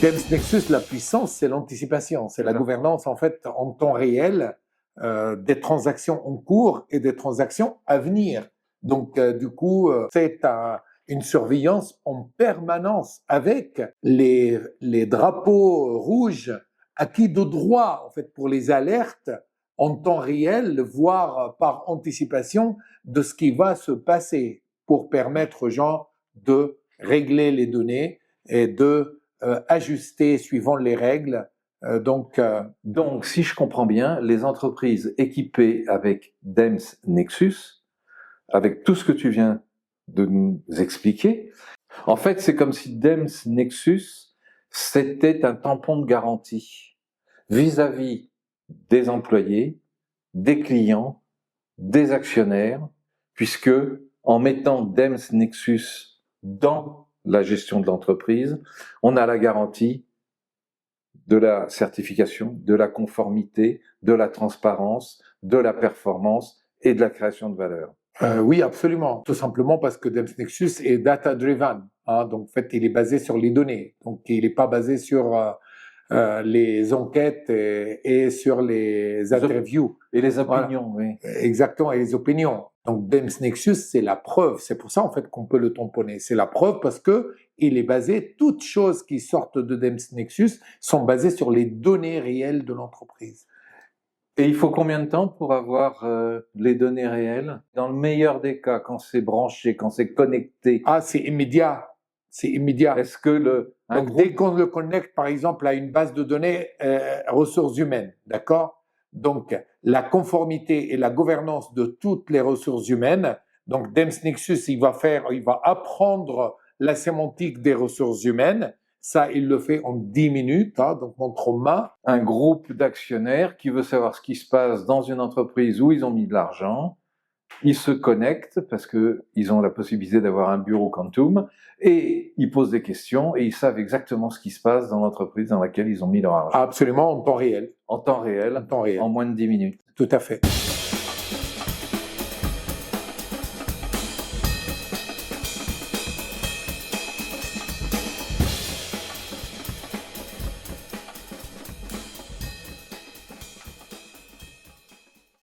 DEMS Nexus, la puissance, c'est l'anticipation, c'est la gouvernance en fait en temps réel des transactions en cours et des transactions à venir. Donc du coup, c'est une surveillance en permanence avec les drapeaux rouges acquis de droit en fait pour les alertes en temps réel, voire par anticipation de ce qui va se passer pour permettre aux gens de régler les données et de ajuster suivant les règles. Donc, si je comprends bien, les entreprises équipées avec DEMS Nexus, avec tout ce que tu viens de nous expliquer, en fait, c'est comme si DEMS Nexus, c'était un tampon de garantie vis-à-vis des employés, des clients, des actionnaires, puisque en mettant DEMS Nexus dans la gestion de l'entreprise, on a la garantie de la certification, de la conformité, de la transparence, de la performance et de la création de valeur. Oui, absolument. Tout simplement parce que DEMS Nexus est data-driven. Donc, en fait, il est basé sur les données. Donc, il n'est pas basé sur les enquêtes et sur les interviews. Et les opinions, voilà. Oui. Exactement, et les opinions. Donc, DEMS Nexus, c'est la preuve. C'est pour ça, en fait, qu'on peut le tamponner. C'est la preuve parce que il est basé, toutes choses qui sortent de DEMS Nexus sont basées sur les données réelles de l'entreprise. Et il faut combien de temps pour avoir les données réelles? Dans le meilleur des cas, quand c'est branché, quand c'est connecté. Ah, c'est immédiat. C'est immédiat. Est-ce que donc, dès qu'on le connecte, par exemple, à une base de données ressources humaines, d'accord? Donc, la conformité et la gouvernance de toutes les ressources humaines. Donc, DEMS Nexus, il va apprendre la sémantique des ressources humaines. Ça, il le fait en 10 minutes, donc montre main. Un groupe d'actionnaires qui veut savoir ce qui se passe dans une entreprise où ils ont mis de l'argent, ils se connectent parce qu'ils ont la possibilité d'avoir un bureau Quantum et ils posent des questions et ils savent exactement ce qui se passe dans l'entreprise dans laquelle ils ont mis leur argent. Absolument, en temps réel. En temps réel, en temps réel. En moins de 10 minutes. Tout à fait.